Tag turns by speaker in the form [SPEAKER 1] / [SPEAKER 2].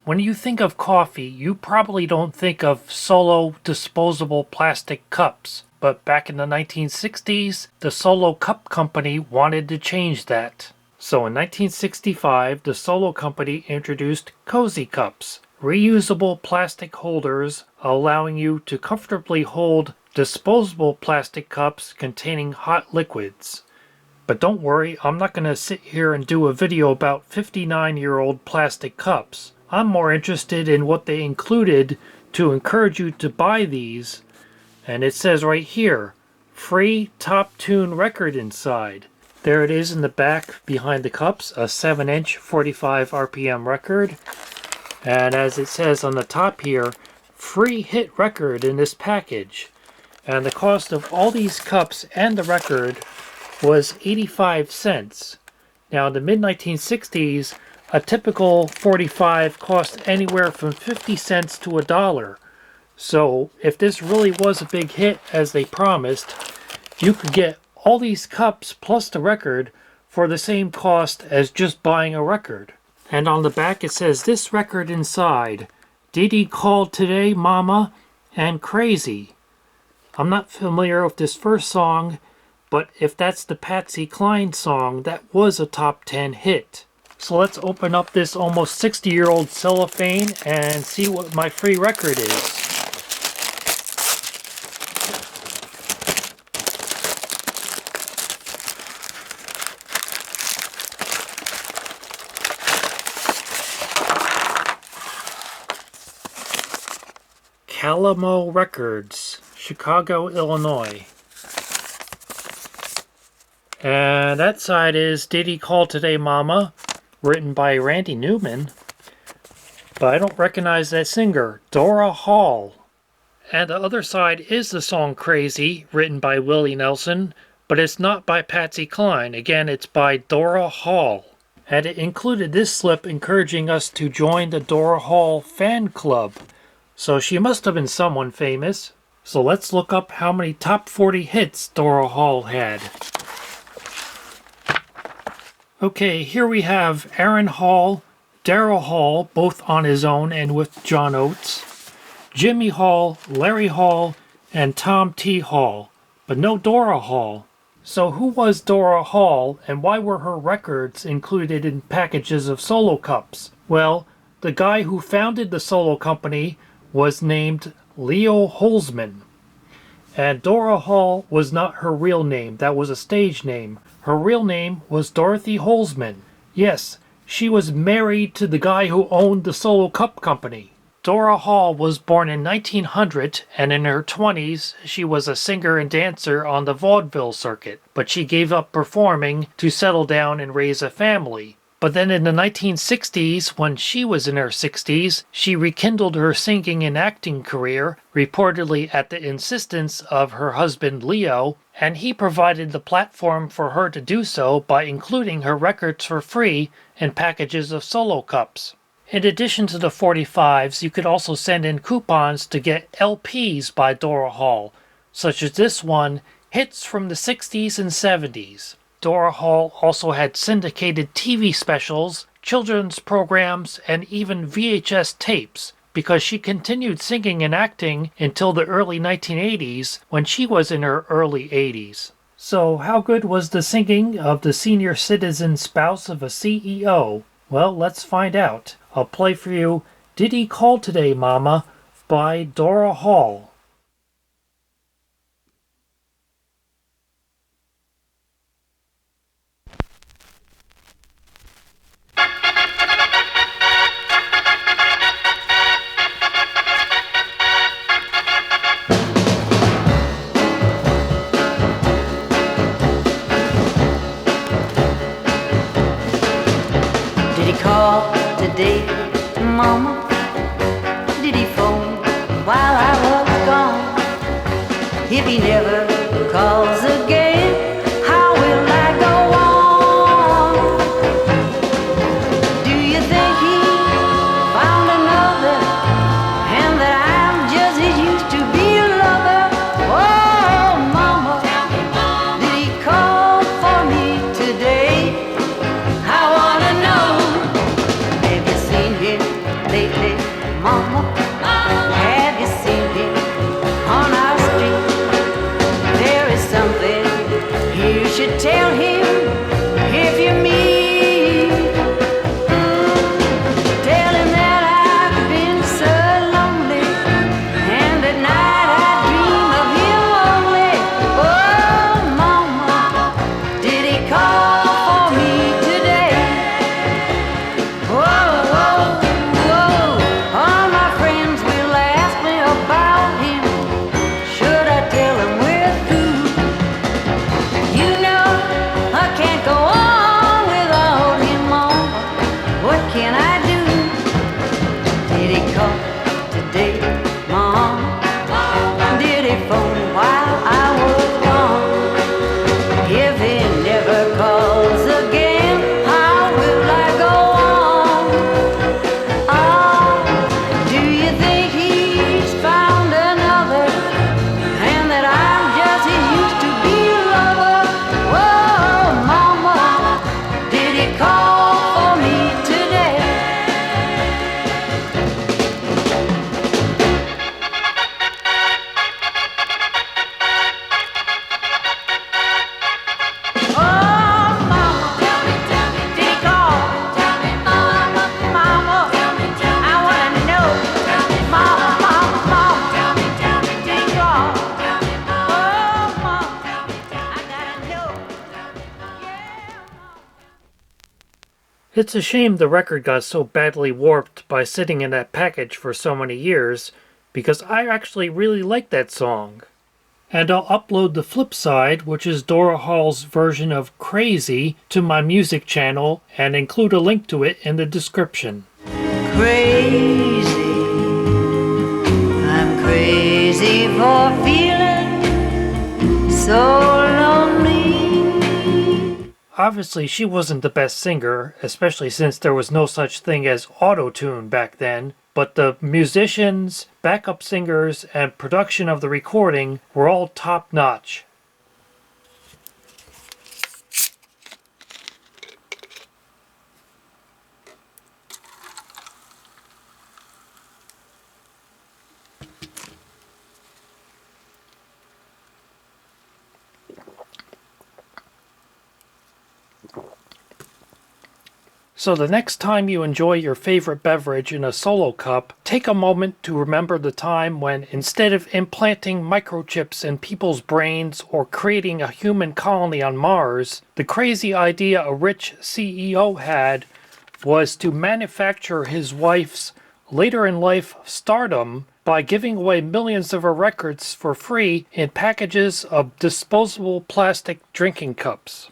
[SPEAKER 1] When you think of coffee, you probably don't think of Solo disposable plastic cups. But back in the 1960s, the Solo Cup Company wanted to change that. So in 1965, the Solo Company introduced Cozy Cups, reusable plastic holders allowing you to comfortably hold disposable plastic cups containing hot liquids. But don't worry, I'm not going to sit here and do a video about 59-year-old plastic cups. I'm more interested in what they included to encourage you to buy these. And it says right here, free top tune record inside. There it is in the back behind the cups, a 7-inch 45 RPM record. And as it says on the top here, free hit record in this package. And the cost of all these cups and the record was 85 cents. Now in the mid-1960s, a typical 45 cost anywhere from 50 cents to $1. So if this really was a big hit as they promised, you could get all these cups plus the record for the same cost as just buying a record. And on the back it says this record inside, Did He Call Today Mama and Crazy. I'm not familiar with this first song, but if that's the Patsy Cline song, that was a top 10 hit. So let's open up this almost 60-year-old cellophane and see what my free record is. Calamo Records, Chicago, Illinois. And that side is Did He Call Today Mama, written by Randy Newman. But I don't recognize that singer, Dora Hall. And the other side is the song Crazy, written by Willie Nelson, but it's not by Patsy Cline. Again, it's by Dora Hall. And it included this slip encouraging us to join the Dora Hall fan club. So she must have been someone famous. So let's look up how many top 40 hits Dora Hall had. Okay, here we have Aaron Hall, Daryl Hall, both on his own and with John Oates, Jimmy Hall, Larry Hall, and Tom T. Hall, but no Dora Hall. So who was Dora Hall, and why were her records included in packages of Solo Cups? Well, the guy who founded the Solo Company was named Leo Holzman. And Dora Hall was not her real name, that was a stage name. Her real name was Dorothy Holzman. Yes, she was married to the guy who owned the Solo Cup Company. Dora Hall was born in 1900, and in her 20s she was a singer and dancer on the vaudeville circuit, but she gave up performing to settle down and raise a family. But then in the 1960s, when she was in her 60s, she rekindled her singing and acting career, reportedly at the insistence of her husband Leo, and he provided the platform for her to do so by including her records for free in packages of Solo Cups. In addition to the 45s, you could also send in coupons to get LPs by Dora Hall, such as this one, Hits from the 60s and 70s. Dora Hall also had syndicated TV specials, children's programs, and even VHS tapes, because she continued singing and acting until the early 1980s, when she was in her early 80s. So how good was the singing of the senior citizen spouse of a CEO? Well, let's find out. I'll play for you Did He Call Today Mama by Dora Hall.
[SPEAKER 2] Did he call today, Mama? Did he phone while I was gone? If he never calls again, how will I go on? Do you think he found another, and that I'm just his used to be lover? Oh, Mama, did he call for me today? I wanna know. Have you seen him lately?
[SPEAKER 1] It's a shame the record got so badly warped by sitting in that package for so many years, because I actually really like that song. And I'll upload the flip side, which is Dora Hall's version of Crazy, to my music channel and include a link to it in the description.
[SPEAKER 2] Crazy, I'm crazy for feeling so lonely.
[SPEAKER 1] Obviously, she wasn't the best singer, especially since there was no such thing as auto-tune back then, but the musicians, backup singers, and production of the recording were all top-notch. So the next time you enjoy your favorite beverage in a solo cup, take a moment to remember the time when, instead of implanting microchips in people's brains or creating a human colony on Mars, the crazy idea a rich CEO had was to manufacture his wife's later-in-life stardom by giving away millions of her records for free in packages of disposable plastic drinking cups.